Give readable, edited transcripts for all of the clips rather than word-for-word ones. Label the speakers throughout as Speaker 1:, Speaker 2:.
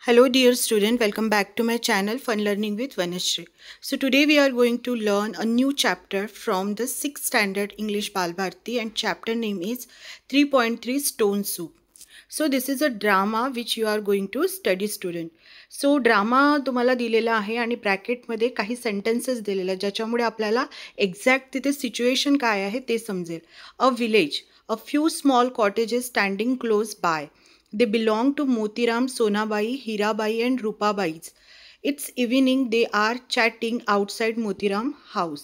Speaker 1: Hello dear student, welcome back to my channel Fun Learning with Vanashri. So today we are going to learn a new chapter from the 6th standard English Balbharti and chapter name is 3.3 Stone Soup. So this is a drama which you are going to study student. So drama तुम्हाला दिलेला आहे आणि ब्रॅकेटमध्ये काही sentences दिलेले आहेत ज्याच्यामुळे आपल्याला exact तिथे सिच्युएशन काय आहे ते समजेल. A village, a few small cottages standing close by. They belong to Motiram, Sonabai, Hirabai and Rupabai's. It's evening, they are chatting outside Motiram house.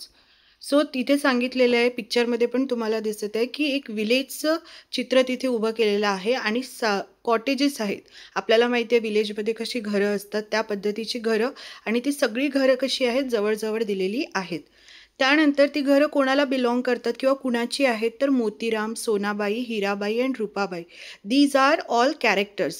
Speaker 1: So तिथे सांगितलेलं आहे पिक्चरमध्ये पण तुम्हाला दिसत आहे की एक विलेजचं चित्र तिथे उभं केलेलं आहे आणि कॉटेजेस आहेत. आपल्याला माहिती आहे विलेजमध्ये कशी घरं असतात त्या पद्धतीची घरं आणि ती सगळी घरं कशी आहेत जवळजवळ दिलेली आहेत. त्यानंतर ती घरं कोणाला बिलॉंग करतात किंवा कुणाची आहेत तर Motiram, Sonabai, Hirabai and Rupabai. These are all characters.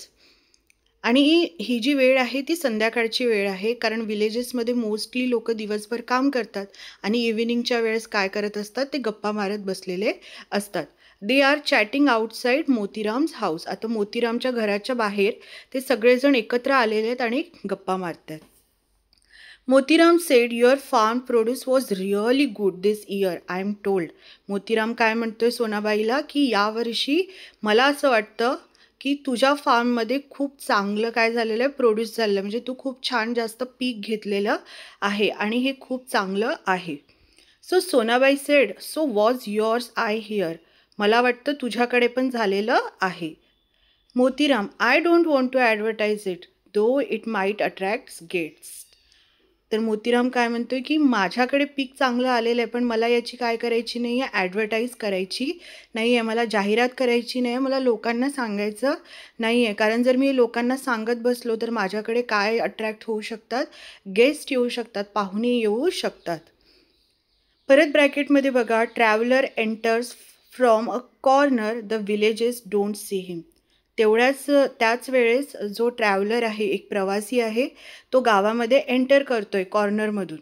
Speaker 1: आणि ही जी वेळ आहे ती संध्याकाळची वेळ आहे कारण विलेजेसमध्ये मोस्टली लोक दिवसभर काम करतात आणि इव्हिनिंगच्या वेळेस काय करत असतात ते गप्पा मारत बसलेले असतात. They are chatting outside Motiram's house. आता मोतीरामच्या घराच्या बाहेर ते सगळेजण एकत्र आलेले आहेत आणि गप्पा मारतात. Motiram said your farm produce was really good this year I am told. Motiram काय म्हणतोय सोनाबाईला की यावर्षी मला असं वाटतं की तुझ्या फार्ममध्ये खूप चांगलं काय झालेलं आहे प्रोड्यूस झालेलं म्हणजे तू खूप छान जास्त पीक घेतलेलं आहे आणि हे खूप चांगलं आहे. So Sonabai said so was yours I hear. मला वाटतं तुझ्याकडे पण झालेलं आहे. Motiram I don't want to advertise it though it might attract guests. तर मोतीराम काय म्हणतोय की माझ्याकडे पीक चांगलं आलेलं आहे पण मला याची काय करायची नाही आहे ॲडव्हर्टाईज करायची नाही आहे, मला जाहिरात करायची नाही आहे, मला लोकांना सांगायचं नाही आहे कारण जर मी लोकांना सांगत बसलो तर माझ्याकडे काय अट्रॅक्ट होऊ शकतात, गेस्ट येऊ शकतात, पाहुणे येऊ शकतात. परत ब्रॅकेटमध्ये बघा traveller enters from a corner the villages don't see him. त्याच वेळेस जो ट्रॅव्हलर आहे एक प्रवासी आहे तो गावामध्ये एंटर करतोय कॉर्नरमधून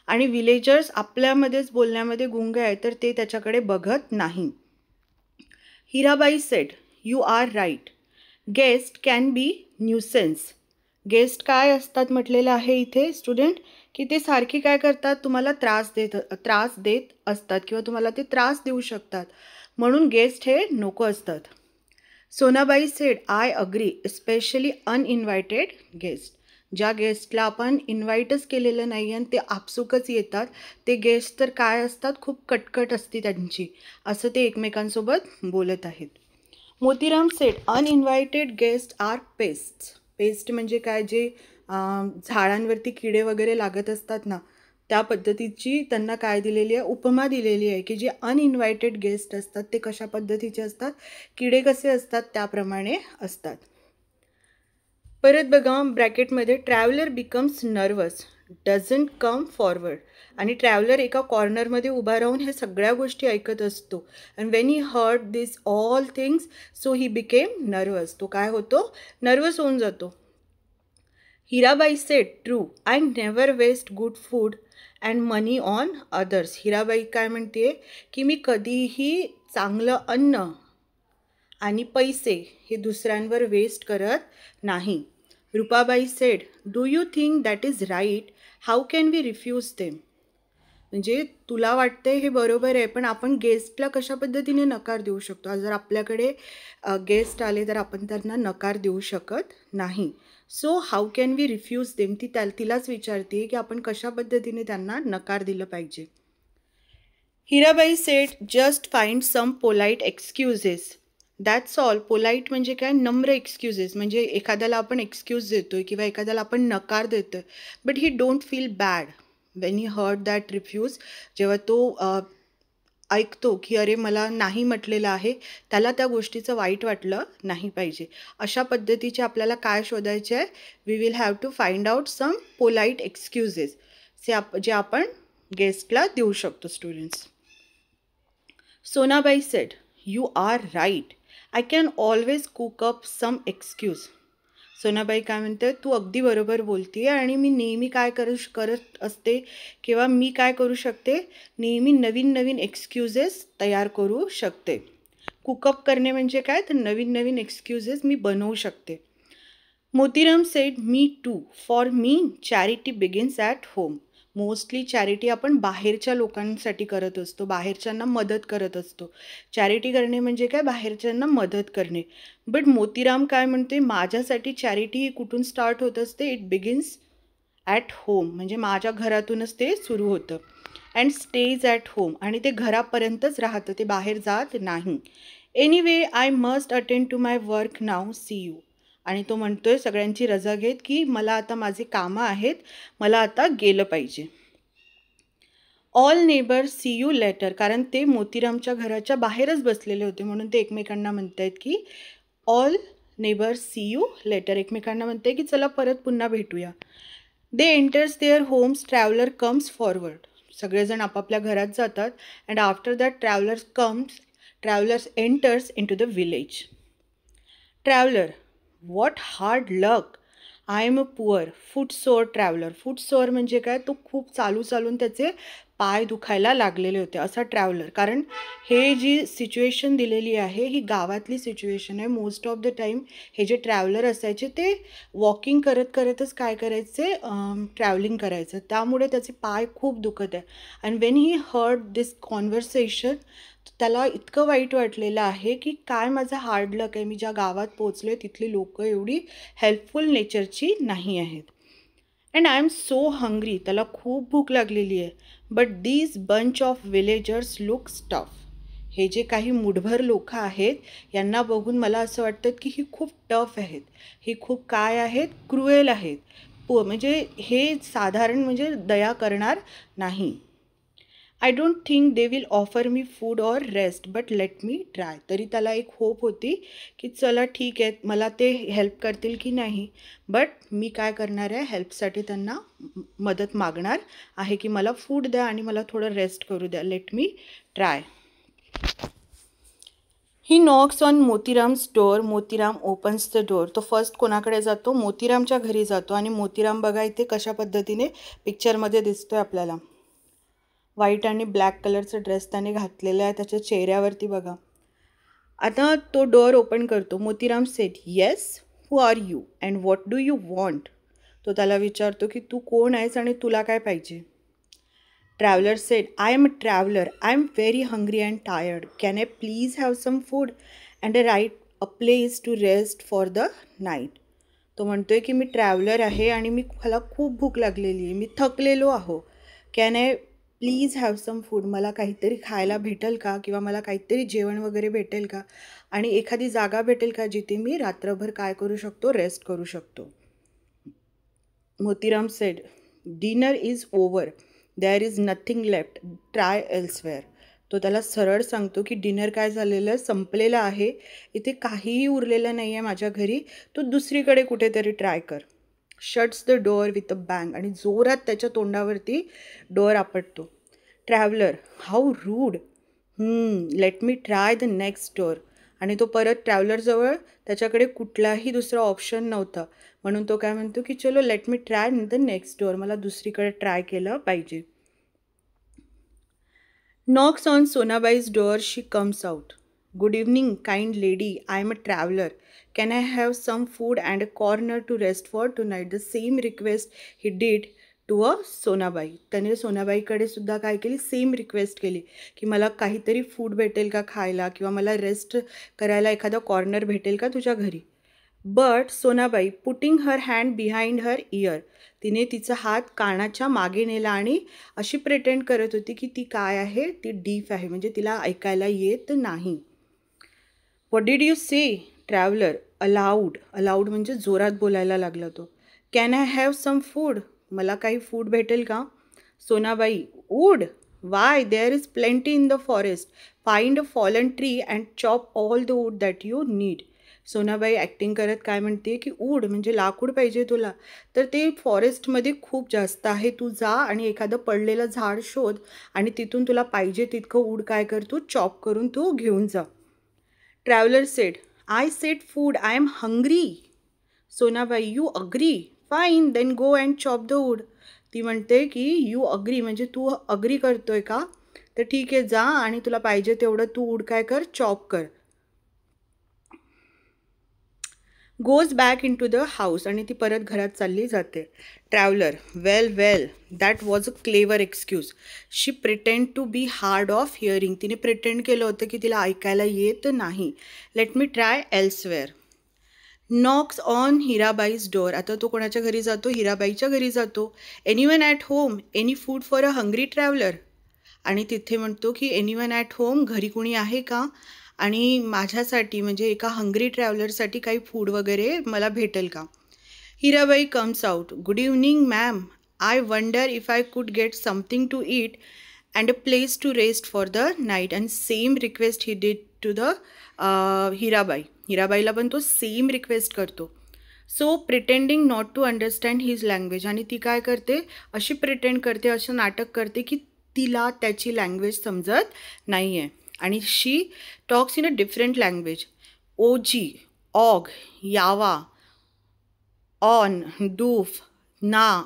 Speaker 1: आणि विलेजर्स आपल्यामध्येच बोलण्यामध्ये गुंग आहे तर ते त्याच्याकडे बघत नाही. Hirabai said you are right. Guest can be nuisance. Guest काय असतात म्हटलेलं आहे इथे स्टुडंट की ते सारखी काय करतात तुम्हाला त्रास देत असतात किंवा तुम्हाला ते त्रास देऊ शकतात म्हणून गेस्ट हे नको असतात. Sonabai said I agree especially uninvited guest. ज्या गेस्टला आपण इन्व्हाइटच केलेलं नाही आणि ते आपसुकच येतात ते गेस्ट तर काय असतात खूप कटकट असते त्यांची असं ते एकमेकांसोबत बोलत आहेत. Motiram said uninvited guest are pest. Pest म्हणजे काय जे झाडांवरती किडे वगैरे लागत असतात ना त्या पद्धतीची त्यांना काय दिलेली आहे उपमा दिलेली आहे की जे अनइन्व्हायटेड गेस्ट असतात ते कशा पद्धतीचे असतात किडे कसे असतात त्याप्रमाणे असतात. परत बघा ब्रॅकेटमध्ये traveller becomes nervous doesn't come forward. आणि ट्रॅव्हलर एका कॉर्नरमध्ये उभा राहून हे सगळ्या गोष्टी ऐकत असतो and when he heard this all things so he became nervous. तो काय होतो नर्वस होऊन जातो. Hirabai said true I never waste good food and money on others. हिराबाई काय म्हणते की मी कधीही चांगलं अन्न आणि पैसे हे दुसऱ्यांवर वेस्ट करत नाही. Rupabai said do you think that is right how can we refuse them. म्हणजे तुला वाटते हे बरोबर आहे पण आपण गेस्टला कशा पद्धतीने नकार देऊ शकतो. जर आपल्याकडे गेस्ट आले तर आपण त्यांना नकार देऊ शकत नाही. So how can we refuse them ती तिलाच विचारते की आपण कशा पद्धतीने त्यांना नकार दिलं पाहिजे. Hirabai said just find some polite excuses. That's all. Polite म्हणजे काय नम्र एक्सक्युजेस म्हणजे एखाद्याला आपण एक्सक्यूज देतोय किंवा एखाद्याला आपण नकार देतोय but he don't feel bad when he heard that refuse. जेव्हा तो ऐकतो की अरे मला नाही म्हटलेलं आहे त्याला त्या गोष्टीचं वाईट वाटलं नाही पाहिजे. अशा पद्धतीचे आपल्याला काय शोधायचे आहे we will have to find out some polite excuses जे आपण गेस्टला देऊ शकतो students. Sonabai said you are right I can always cook up some excuse. Sonabai काय म्हणते तू अगदी बरोबर बोलते आहे आणि मी नेहमी काय करत असते किंवा मी काय करू शकते नेहमी नवीन नवीन एक्सक्युजेस तयार करू शकते. कुकअप करणे म्हणजे काय तर नवीन नवीन एक्सक्युजेस मी बनवू शकते. Motiram said me too. For me charity begins at home. Mostly charity आपण बाहेरच्या लोकांसाठी करत असतो, बाहेरच्यांना मदत करत असतो. चॅरिटी करणे म्हणजे काय, बाहेरच्यांना मदत करणे. बट मोतीराम काय म्हणते, माझ्यासाठी चॅरिटी ही कुठून स्टार्ट होत असते, इट बिगिन्स ॲट होम, म्हणजे माझ्या घरातूनच ते सुरू होतं. अँड स्टेज ॲट होम, आणि ते घरापर्यंतच राहतं, ते बाहेर जात नाही. Anyway I must attend to my work now, see you. आणि तो म्हणतोय सगळ्यांची रजा घेत की मला आता माझी कामं आहेत, मला आता गेलं पाहिजे. All neighbours see you later, कारण ते मोतीरामच्या घराच्या बाहेरच बसलेले होते, म्हणून ते एकमेकांना म्हणतायत की all neighbours see you later, एकमेकांना म्हणते की चला परत पुन्हा भेटूया. They enters their homes, traveller comes forward. सगळेजण आपापल्या घरात जातात. And after that travellers enters in to the village. Traveller, what hard luck, I am a poor footsore traveller. Footsore म्हणजे काय, तो खूप चालून त्याचे पाय दुखायला लागलेले होते असा ट्रॅव्हलर. कारण हे जी सिच्युएशन दिलेली आहे ही गावातली सिच्युएशन आहे. मोस्ट ऑफ द टाईम हे जे ट्रॅव्हलर असायचे ते वॉकिंग करतच काय करायचे, ट्रॅव्हलिंग करायचं, त्यामुळे त्याचे पाय खूप दुखत आहे. And when he heard this conversation, त्याला इतकं वाईट वाटलेलं आहे की काय माझं हार्ड लक आहे, मी ज्या गावात पोचले तिथली लोकं एवढी हेल्पफुल नेचरची नाही आहेत. And I am so hungry, त्याला खूप भूक लागलेली आहे. But these bunch of villagers look tough. हे जे काही मुठभर लोक आहेत यांना बघून मला असं वाटतं की ही खूप टफ आहेत, ही खूप काय आहेत, क्रुएल आहेत. म्हणजे हे साधारण म्हणजे दया करणार नाही. I don't think they will offer me food or rest, but let me try. तरी त्याला एक होप होती की चला ठीक आहे, मला ते हेल्प करतील की नाही, बट मी काय करणार आहे, हेल्पसाठी त्यांना मदत मागणार आहे की मला फूड द्या आणि मला थोडं रेस्ट करू द्या, late me try. He knocks on Motiram's door, Motiram opens the door. तो फर्स्ट कोणाकडे जातो, मोतीरामच्या घरी जातो. आणि मोतीराम बघा इथे कशा पद्धतीने पिक्चरमध्ये दिसतोय आपल्याला. व्हाईट आणि ब्लॅक कलरचा ड्रेस त्याने घातलेला आहे, त्याच्या चेहऱ्यावरती बघा. आता तो डोअर ओपन करतो. Motiram sed, yes, who are you and what do you want. तो त्याला विचारतो की तू कोण आहेस आणि तुला काय पाहिजे. Traveller said, I am a traveller, I am very hungry and tired, can I please have some food and a right a place to rest for the night. तो म्हणतोय की मी ट्रॅव्हलर आहे आणि मला खूप भूक लागलेली आहे, मी थकलेलो आहो. Can I please have some food, मला काहीतरी खायला भेटेल का, किंवा मला काहीतरी जेवण वगैरे भेटेल का, आणि एखादी जागा भेटेल का जिथे मी रात्रभर काय करू शकतो, रेस्ट करू शकतो. Motiram said, dinner is over, there is nothing left, try elsewhere. तो त्याला सरळ सांगतो की डिनर काय झालेलं, संपलेलं आहे, इथे काहीही उरलेलं नाही आहे माझ्या घरी, तू दुसरीकडे कुठेतरी ट्राय कर. Shuts the door with a bang, आणि जोरात त्याच्या तोंडावरती डोअर आपटतो. Traveller, how rude, let me try the next door. आणि तो परत ट्रॅव्हलरजवळ त्याच्याकडे कुठलाही दुसरा ऑप्शन नव्हता, म्हणून तो काय म्हणतो की चलो late me try the next door, मला दुसरीकडे ट्राय केलं पाहिजे. Knocks on Sonaba's door, she comes out. Good evening, kind lady. I am a traveler. Can I have some food and a corner to rest for tonight? The same request he did to a Sonabai. त्याने सोनाबाईकडे सुद्धा काय केली, same request केली की मला काहीतरी food भेटेल का खायला, किंवा मला रेस्ट करायला एखादा कॉर्नर भेटेल का तुझ्या घरी. But Sonabai putting her hand behind her year, तिने तिचा हात कानाच्या मागे नेला आणि अशी प्रिटेंड करत होती की ती काय आहे, ती डीफ आहे, म्हणजे तिला ऐकायला येत नाही. What did you say, traveller, aloud म्हणजे जोरात बोलायला लागला तो. Can I have some food, मला काही फूड भेटेल का. Sonabai, wood, why, there is plenty in the forest, find a fallen tree and chop all the wood that you need. Sonabai acting करत काय म्हणते की वूड म्हणजे लाकूड पाहिजे तुला, तर ते फॉरेस्टमध्ये खूप जास्त आहे, तू जा आणि एखादं पडलेलं झाड शोध आणि तिथून तुला पाहिजे तितकं वूड काय कर, तू चॉप करून तू घेऊन जा. Traveller said, I said food, I am hungry. Sonabai, you agree, fine, then go and chop the wood. ती म्हणते की यू अग्री म्हणजे तू अग्री करतोय का, तर ठीक आहे, जा आणि तुला पाहिजे तेवढं तू वूड काय कर, चॉप कर. Goes back in to the house आणि ती परत घरात चालली जाते. Traveller, well well, that was a clever excuse. She pretend to be hard of hearing. तिने प्रिटेंड केलं होतं की तिला ऐकायला येत नाही. Let me try elsewhere. Knocks on हिराबाईज door. आता तो कोणाच्या घरी जातो? हिराबाईच्या घरी जातो. Anyone at home, any food for a hungry traveller. आणि तिथे म्हणतो की एनीवन ॲट होम, घरी कुणी आहे का आणि माझ्यासाठी म्हणजे एका हंग्री ट्रॅव्हलरसाठी काही फूड वगैरे मला भेटेल का. Hirabai comes out. Good evening ma'am, I wonder if I could get something to eat and a place to rest for the night. And same request he did to the Hirabai. हिराबाईला पण तो same request करतो. So pretending not to understand his language. आणि ती काय करते? अशी pretend करते, असं नाटक करते की तिला त्याची लँग्वेज समजत नाही आहे. आणि she talks in a different language. ओजी, ऑग, यावा, ऑन, डूफ, ना,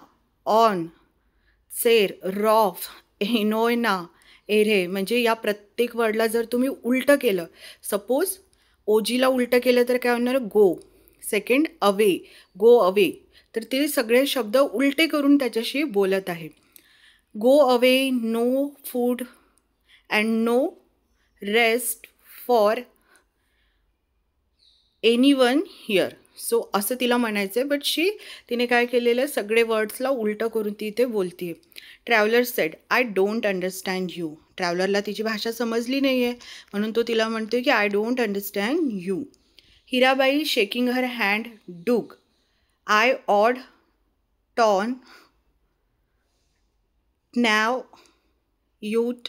Speaker 1: ऑन, सेर, रॉफ, एनोयना, एरे. म्हणजे या प्रत्येक वर्डला जर तुम्ही उलटं केलं, सपोज ओजीला उलटं केलं तर काय होणार? Go. Second, away, go away. तर ते सगळे शब्द उलटे करून त्याच्याशी बोलत आहे. Go away, no food and no rest for anyone here. So असं तिला म्हणायचं आहे, बट तिने काय केलेलं आहे? सगळे वर्ड्सला उलटं करून ती इथे बोलते आहे. Traveller said, I don't understand you. ट्रॅव्हलरला तिची भाषा समजली नाही आहे म्हणून तो तिला म्हणतो की I don't understand you. Hirabai shaking her hand, डूग, आय ऑड, टॉन, नॅव, यूट,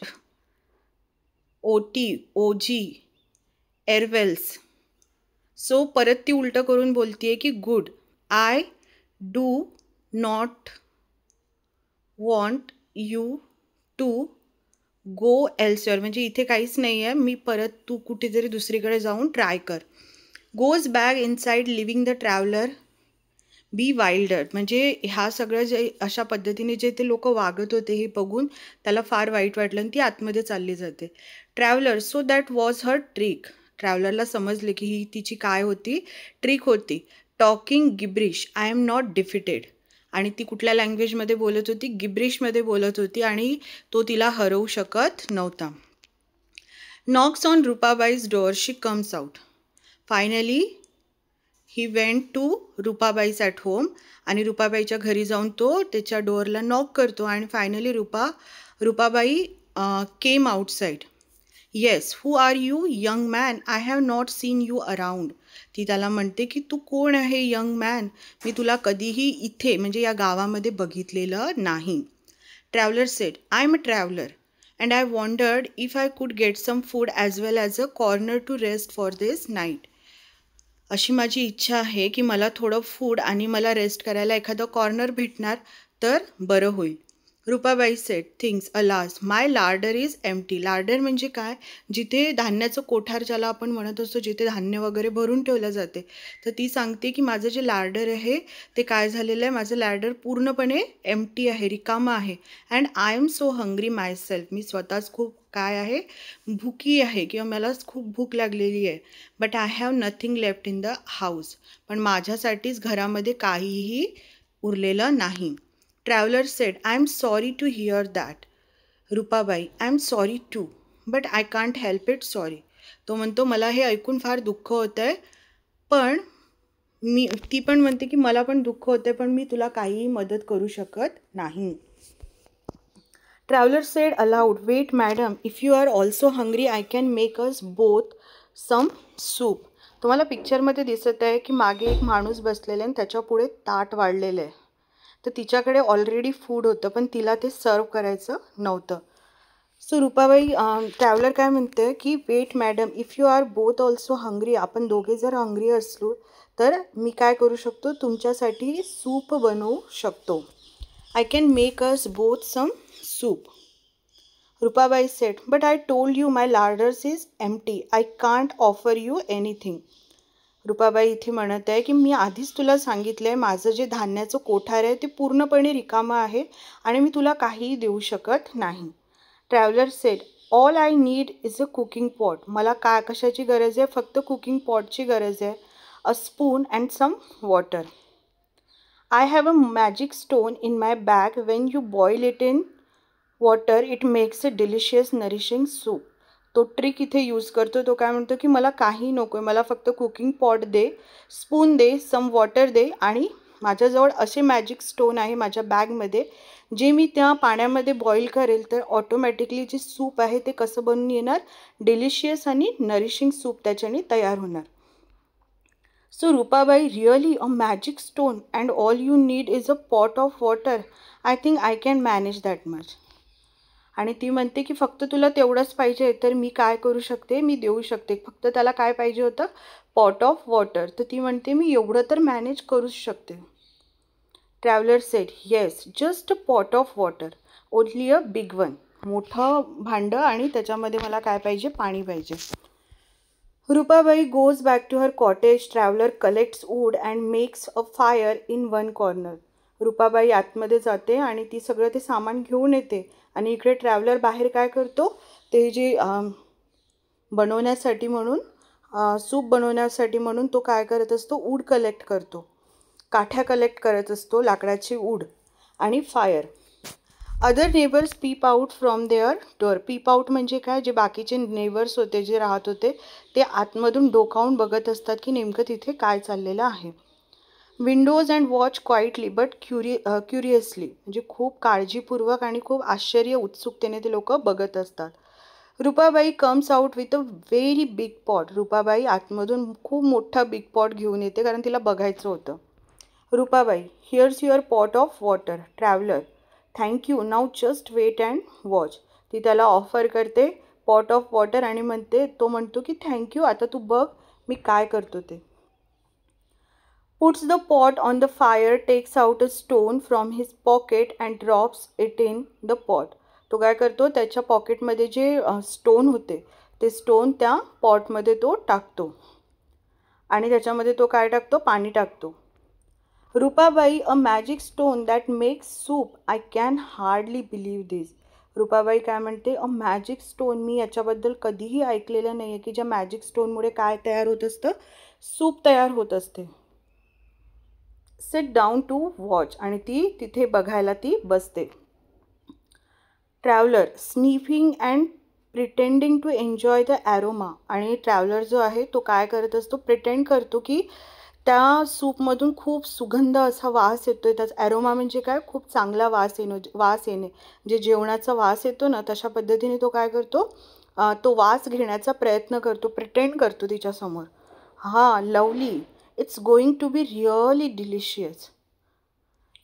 Speaker 1: ओटी, ओजी, एरवेल्स. सो परत ती उलटं करून बोलते आहे की good, I do not want you to go elsewhere. म्हणजे इथे काहीच नाही आहे, मी परत तू कुठेतरी दुसरीकडे जाऊन ट्राय कर. Goes back inside leaving the traveller bewildered. म्हणजे ह्या सगळं जे अशा पद्धतीने जे ते लोक वागत होते हे बघून त्याला फार वाईट वाटलं आणि ती आतमध्ये चालली जाते. Traveller, so that was her trick. ट्रॅव्हलरला समजले की ही तिची काय होती? ट्रिक होती. Talking gibberish, I am not defeated. आणि ती कुठल्या लँग्वेजमध्ये बोलत होती? गिब्रिशमध्ये बोलत होती आणि तो तिला हरवू शकत नव्हता. Knocks on Rupabai's door, she comes out. Finally he went to Rupabai's at home. आणि रूपाबाईच्या घरी जाऊन तो त्याच्या डोअरला नॉक करतो आणि finally Rupabai came outside. Yes, who are you young man, I have not seen you around. ती त्याला म्हणते की तू कोण आहे यंग मॅन? मी तुला कधीही इथे म्हणजे या गावामध्ये बघितलेलं नाही. Traveller said, I am a traveller and I wondered if I could get some food as well as a corner to rest for this night. अशी माझी इच्छा आहे की मला थोडं फूड आणि मला रेस्ट करायला एखादं कॉर्नर भेटणार तर बरं होईल. Rupabai said, things alas, my larder is empty. Larder म्हणजे काय? जिथे धान्याचं कोठार ज्याला आपण म्हणत असतो, जिथे धान्य वगैरे भरून ठेवलं जाते. तर ती सांगते की माझं जे लार्डर आहे ते काय झालेलं आहे? माझं लार्डर पूर्णपणे एम्प्टी आहे, रिकामं आहे. And I am so hungry myself. मी स्वतःच खूप काय आहे? भुकी आहे किंवा मला खूप भूक लागलेली आहे. But I have nothing left in the house. पण माझ्यासाठीच घरामध्ये काहीही उरलेलं नाही. Traveller said, I am sorry to here that. Rupabai, I am sorry to but I can't help it sorry. तो म्हणतो मला हे ऐकून फार दुःख होतं आहे, पण ती पण म्हणते की मला पण दुःख होतं आहे, पण मी तुला काहीही मदत करू शकत नाही. Traveller said aloud, wait madam, if you are also hungry I can make us both some soup. तुम्हाला पिक्चरमध्ये दिसत आहे की मागे एक माणूस बसलेला आणि त्याच्या पुढे ताट वाढलेलं आहे. तर तिच्याकडे ऑलरेडी फूड होतं पण तिला ते सर्व करायचं नव्हतं. सो रूपाबाई ट्रॅव्हलर काय म्हणते की wait madam, if you are both also hungry, आपण दोघे जर हंग्री असलो तर मी काय करू शकतो? तुमच्यासाठी सूप बनवू शकतो. I can make us both some soup. Rupabai said, but I told you my larder's is empty, I can't offer you anything. Rupabai इथे म्हणत आहे की मी आधीच तुला सांगितलं आहे माझं जे धान्याचं कोठार आहे ते पूर्णपणे रिकामं आहे आणि मी तुला काहीही देऊ शकत नाही. Traveller sed, all I need is a cooking pot. मला कशाची गरज आहे? फक्त कुकिंग पॉटची गरज आहे. a spoon and some water. I have a magic stone in my bag. When you boil it in water, it makes a delicious nourishing soup. तो trick इथे use करतो. तो काय म्हणतो की मला काही नको आहे, मला फक्त कुकिंग पॉट दे, स्पून दे, सम वॉटर दे आणि माझ्याजवळ असे मॅजिक स्टोन आहे माझ्या बॅगमध्ये जे मी त्या पाण्यामध्ये बॉईल करेल तर ऑटोमॅटिकली जे सूप आहे ते कसं बनून येणार, डिलिशियस आणि नरिशिंग सूप त्याच्याने तयार होणार. So Rupabai, really a magic stone and all you need is a pot of water. I think I can manage that much. आणि ती म्हणते की फक्त तुला तेवढंच पाहिजे तर मी काय करू शकते, मी देऊ शकते. फक्त त्याला काय पाहिजे होतं, पॉट ऑफ वॉटर. तर ती म्हणते मी एवढं तर मॅनेज करूच शकते. Traveller sed yes, just a pot of water, only a big one. मोठं भांडं आणि त्याच्यामध्ये मला काय पाहिजे, पाणी पाहिजे. Rupabai goes back to her cottage. Traveler collects wood and makes a fire in one corner. Rupabai आतमध्ये जाते आणि ती सगळं ते सामान घेऊन येते आणि इकडे ट्रॅव्हलर बाहेर काय करतो, ते जे बनवण्यासाठी म्हणून सूप बनवण्यासाठी म्हणून तो काय करत असतो, वूड कलेक्ट करतो, काठ्या कलेक्ट करत असतो, लाकडाची वूड आणि fire. Other neighbours peep out from their door. Peep out म्हणजे काय, जे बाकीचे नेबर्स होते जे राहत होते ते आतमधून डोकावून बघत असतात की नेमकं तिथे काय चाललेलं आहे. Windows and watch quietly but क्युरियसली, म्हणजे खूप काळजीपूर्वक आणि खूप आश्चर्य उत्सुकतेने ते लोक बघत असतात. Rupabai comes out with a very big pot. Rupabai आतमधून खूप मोठा बिग पॉट घेऊन येते कारण तिला बघायचं होतं. Rupabai, here's your pot of water. Traveller, thank you, now just wait and watch. ती त्याला ऑफर करते पॉट ऑफ वॉटर आणि तो म्हणतो की थँक्यू, आता तू बघ मी काय करतो ते. Puts the pot on the fire, takes out a stone from his pocket and drops it in the pot. तो काय करतो, त्याच्या पॉकेटमध्ये जे स्टोन होते ते स्टोन त्या पॉटमध्ये तो टाकतो आणि त्याच्यामध्ये तो काय टाकतो, पाणी टाकतो. Rupabai, a magic stone that makes soup. I can hardly believe this. Rupabai काय म्हणते, अ मॅजिक स्टोन, मी याच्याबद्दल कधीही ऐकलेलं नाही आहे की ज्या मॅजिक स्टोनमुळे काय तयार होत असतं, सूप तयार होत असते. सिट डाऊन टू वॉच, आणि ती तिथे बघायला ती बसते. Traveller, sniffing and pretending to enjoy the aroma. आणि ट्रॅव्हलर जो आहे तो काय करत असतो, प्रिटेंड करतो की त्या सूपमधून खूप सुगंध असा वास येतो आहे. त्याचा ॲरोमा म्हणजे काय, खूप चांगला वास येणे, जे जेवणाचा वास येतो ना तशा पद्धतीने तो काय करतो, तो वास घेण्याचा प्रयत्न करतो, प्रिटेंड करतो तिच्यासमोर. हां, lovely, it's going to be really delicious.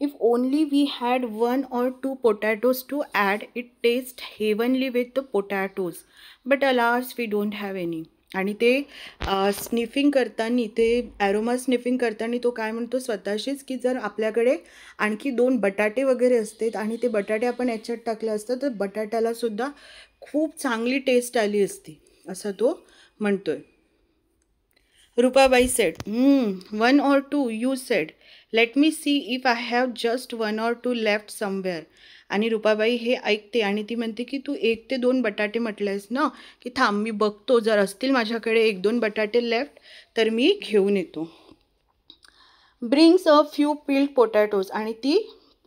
Speaker 1: If only we had 1 or 2 potatoes to add, it tastes heavenly with the potatoes. But alas, we don't have any. आणि ते स्निफिंग करताना, ते ॲरोमा स्निफिंग करताना तो काय म्हणतो स्वतःशीच की जर आपल्याकडे आणखी 2 बटाटे वगैरे असते आणि ते बटाटे आपण याच्यात टाकले असतं तर बटाट्यालासुद्धा खूप चांगली टेस्ट आली असती, असं तो म्हणतोय. Rupabai said, 1 or 2 you said, let me see if I have just 1 or 2 left somewhere. आणि रुपाबाई हे ऐकते आणि ती म्हणते की तू 1 ते 2 बटाटे म्हटलेस ना, की थांब मी बघतो, जर असतील माझ्याकडे 1-2 बटाटे लेफ्ट तर मी घेऊन येतो. Brings a few peeled potatoes, आणि ती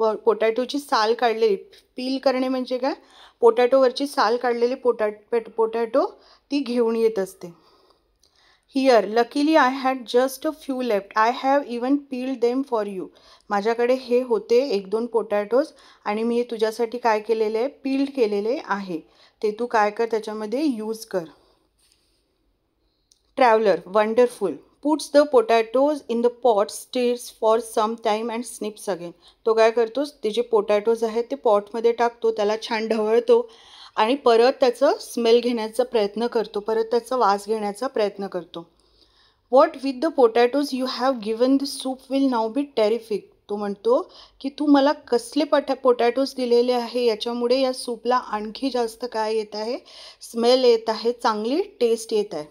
Speaker 1: पोटॅटोची साल काढलेली, पील करणे म्हणजे काय, पोटॅटोवरची साल काढलेली पोटॅटो ती घेऊन येत असते. Here, luckily I had just a few left, I have even peeled them for you. माझ्याकडे हे होते 1-2 पोटॅटोज आणि मी हे तुझ्यासाठी काय केलेले आहे, पील्ड केलेले आहे, ते तू काय कर त्याच्यामध्ये यूज कर. Traveller, wonderful, puts the potatoes in the pot, stirs for some time and sniffs again. तो काय करतो, ते जे पोटॅटोज आहेत ते पॉटमध्ये टाकतो, त्याला छान ढवळतो आणि परत त्याचं स्मेल घेण्याचा प्रयत्न करतो, परत त्याचा वास घेण्याचा प्रयत्न करतो. What with the potatoes you have given the soup will now be terrific. तो म्हणतो की तू मला कसले पोटॅटोज दिलेले आहे, याच्यामुळे या सूपला आणखी जास्त काय येत आहे, स्मेल येत आहे, चांगली टेस्ट येत आहे.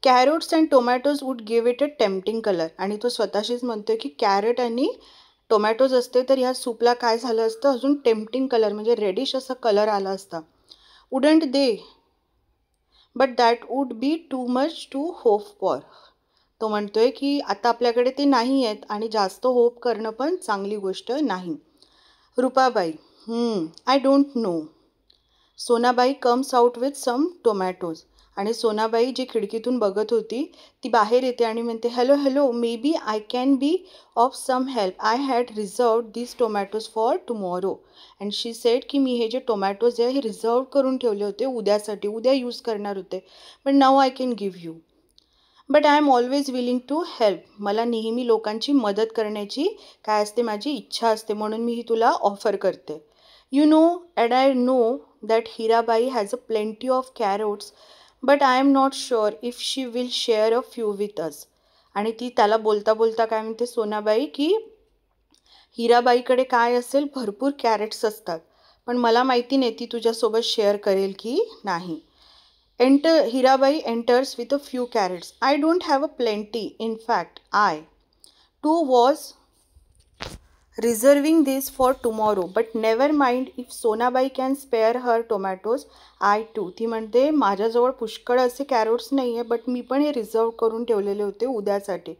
Speaker 1: Carrots and tomatoes would give it a tempting colour. आणि तो स्वतःशीच म्हणतो की कॅरेट आणि टोमॅटोज असते तर ह्या सूपला काय झालं असतं, अजून टेम्पटिंग कलर म्हणजे रेडिश असा कलर आला असता. Wouldn't they, but that would be too much to hope for. तो म्हणतोय की आता आपल्याकडे ते नाही आहेत आणि जास्त होप करणं पण चांगली गोष्ट नाही. Rupabai, I don't know. Sonabai comes out with some tomatoes. आणि सोनाबाई जी खिडकीतून बघत होती ती बाहेर येते आणि म्हणते, hello hello, maybe I can be of some help. I had reserved this tomatoes for tomorrow. And she said की मी हे जे टोमॅटोज आहे हे रिझर्व करून ठेवले होते उद्यासाठी, उद्या यूज करणार होते. But now I can give you. But I am always willing to help. मला नेहमी लोकांची मदत करण्याची काय असते, माझी इच्छा असते, म्हणून मी ही तुला ऑफर करते. You know, and I know that Hirabai has a plenty of carrots, but I am not sure if she will share a few with us. आणि ती त्याला बोलता बोलता काय म्हणते सोनाबाई की हिराबाईकडे काय असेल, भरपूर कॅरेट्स असतात, पण मला माहिती नाही ती तुझ्यासोबत शेअर करेल की नाही. Hirabai enters with a few carrots. I don't have a plenty. In fact, I too was reserving this for tomorrow, but never mind if Sonabai can spare her tomatoes. I too. ती म्हणते माझ्याजवळ पुष्कळ असे कॅरोट्स नाही आहे, but मी पण हे reserve करून ठेवलेले होते उद्यासाठी.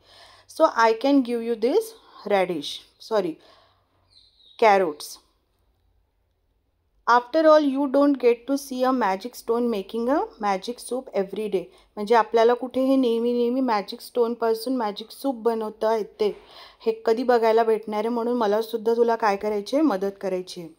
Speaker 1: So I can give you this carrots. After all you don't get to see a magic stone making a magic soup every day. म्हणजे आपल्याला कुठे हे नेहमी मॅजिक स्टोनपासून मॅजिक सूप बनवता येते हे कधी बघायला भेटणार आहे, म्हणून मलासुद्धा तुला काय करायची आहे, मदत करायची आहे.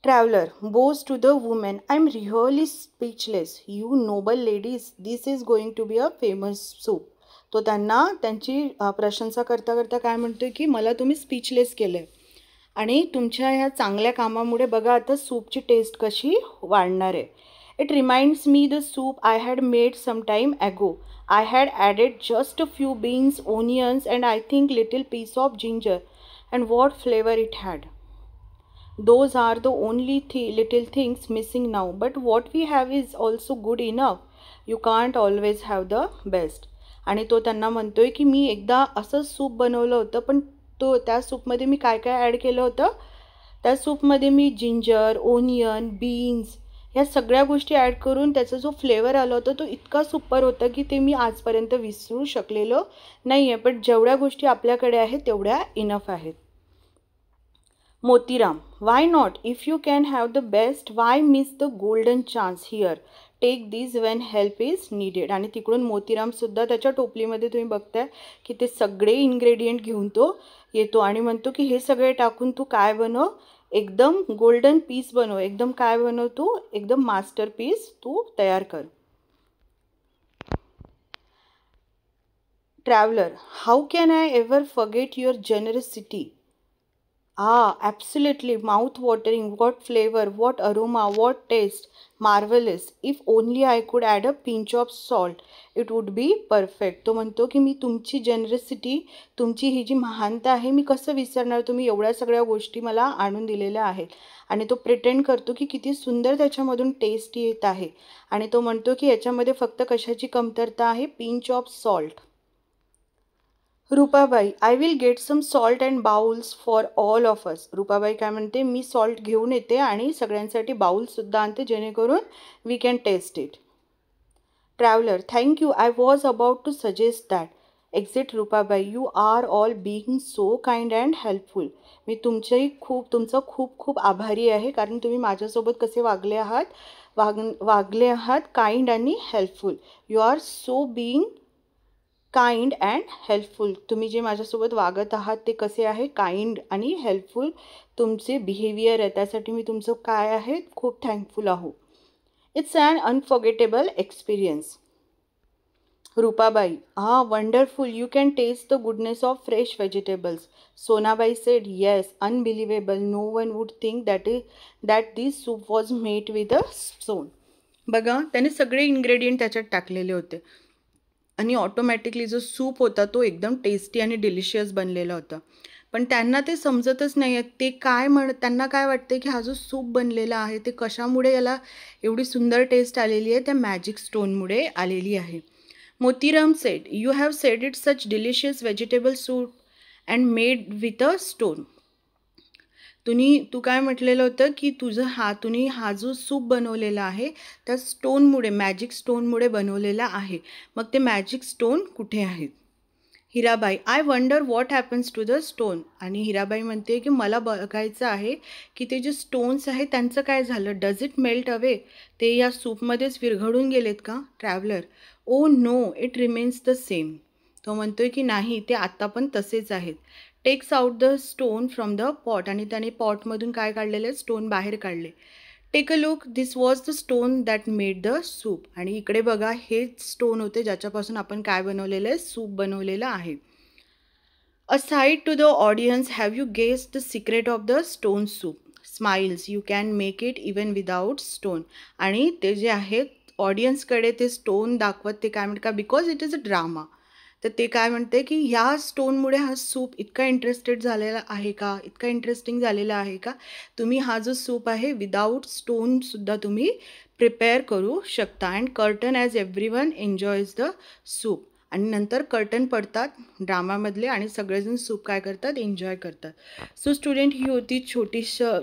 Speaker 1: Traveller bows to the women, I am really speechless. You noble ladies, this is going to be a famous soup. तो त्यांना त्यांची प्रशंसा करता करता काय म्हणतोय की मला तुम्ही स्पीचलेस केलं आहे आणि तुमच्या ह्या चांगल्या कामामुळे बघा आता सूपची टेस्ट कशी वाढणार आहे. It reminds me the soup I had made some time ago. I had added just a few beans, onions and I think little piece of ginger. And what flavour it had. Those are the only little things missing now, but what we have is also good enough. You can't always have the best. आणि तो त्यांना म्हणतोय की मी एकदा असंच soup बनवलं होतं, पण त्या सूपमध्ये मी काय काय ॲड केलं होतं, त्या सूपमध्ये मी जिंजर, ओनियन, बीन्स ह्या सगळ्या गोष्टी ॲड करून त्याचा जो फ्लेवर आला होता तो इतका सुपर होता की ते मी आजपर्यंत विसरू शकलेलो नाही आहे. पण जेवढ्या गोष्टी आपल्याकडे आहेत तेवढ्या इनफ आहेत. Motiram, why not? If you can have the best, why miss the golden chance here? Take these when help is needed. आणि तिकडून मोतीरामसुद्धा त्याच्या टोपलीमध्ये तुम्ही बघताय की ते सगळे इन्ग्रेडियंट घेऊन तो येतो आणि म्हणतो की हे सगळे टाकून तू काय बनव, एकदम गोल्डन पीस बनव, एकदम काय बनव तू, एकदम मास्टर पीस तू तयार कर. Traveller, how can I ever forget your generosity? Absolutely, mouth-watering. What flavor, what aroma, what taste. Marvelous. If only I could add a pinch of salt, it would be perfect. तो म्हणतो की मी तुमची generosity, तुमची ही जी महानता आहे मी कसं विसरणार, तुम्ही एवढ्या सगळ्या गोष्टी मला आणून दिलेल्या आहेत. आणि तो प्रिटेंड करतो की किती सुंदर त्याच्यामधून टेस्ट येत आहे. आणि तो म्हणतो की याच्यामध्ये फक्त कशाची कमतरता आहे, pinch of salt. Rupabai, I will get some salt and bowls for all of us. Rupabai काय म्हणते, मी सॉल्ट घेऊन येते आणि सगळ्यांसाठी बाउल्ससुद्धा आणते जेणेकरून we can taste it. Traveller, thank you, I was about to suggest that. Exit Rupabai, you are all being so kind and helpful. मी तुमचं खूप खूप आभारी आहे कारण तुम्ही माझ्यासोबत कसे वागले आहात काइंड आणि helpful. You are so being kind and helpful. तुम्ही जे माझ्यासोबत वागत आहात ते कसे आहे, काइंड आणि हेल्पफुल तुमचे बिहेवियर आहे, त्यासाठी मी तुमचं काय आहे खूप थँकफुल आहो. It's an unforgettable experience. Rupabai, wonderful, you can taste the goodness of fresh vegetables. Sonabai said, yes, unbelievable, no one would think that this soup was made with a stone. बघा, त्याने सगळे इन्ग्रेडियंट त्याच्यात टाकलेले होते आणि ऑटोमॅटिकली जो soup होता तो एकदम टेस्टी आणि डिलिशियस बनलेला होता. पण त्यांना ते समजतच नाही आहे, ते त्यांना काय वाटते की हा जो सूप बनलेला आहे ते कशामुळे याला एवढी सुंदर टेस्ट आलेली आहे, त्या मॅजिक स्टोनमुळे आलेली आहे. Motiram said, you have said it such delicious vegetable soup and made with a stone. तू काय म्हटलेलं होतं की तुम्ही हा जो सूप बनवलेला आहे त्या स्टोनमुळे, मॅजिक स्टोनमुळे बनवलेला आहे. मग ते मॅजिक स्टोन कुठे आहेत? Hirabai, I wonder what happens to the stone. आणि हिराबाई म्हणते की मला बघायचं आहे की ते जे स्टोन्स आहेत त्यांचं काय झालं. Does it melt away? ते या सूपमध्येच विरघळून गेलेत का? Traveller, oh no, it remains the same. तो म्हणतोय की नाही, ते आत्ता पण तसेच आहेत. Takes out the stone from the pot. आणि त्याने पॉटमधून काय काढलेले? स्टोन बाहेर काढले. Take a look, this was the stone that made the soup. आणि इकडे बघा, हेच स्टोन होते ज्याच्यापासून आपण काय बनवलेलं आहे? सूप बनवलेलं आहे. Aside to the audience, have you guessed the secret of the stone soup? Smiles, you can make it even without stone. आणि ते जे आहेत ऑडियन्सकडे ते स्टोन दाखवत ते काय म्हणतात का, because it is a drama. तर ते काय म्हणते की ह्या स्टोनमुळे हा सूप इतका इंटरेस्टेड झालेला आहे का, इतका इंटरेस्टिंग झालेला आहे का, तुम्ही हा जो सूप आहे विदाऊट स्टोनसुद्धा तुम्ही प्रिपेअर करू शकता. And curtain as every one enjoys the soup. आणि नंतर कर्टन पडतात ड्रामामधले आणि सगळेजण सूप काय करतात? एन्जॉय करतात. सो स्टुडंट, ही होती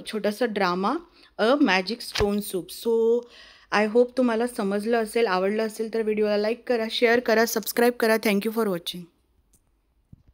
Speaker 1: छोटासा drama, a magic stone soup. So I hope तुम्हाला समजलं असेल, आवडलं असेल तर व्हिडिओला लाईक करा, शेअर करा, सबस्क्राईब करा. Thank you for watching.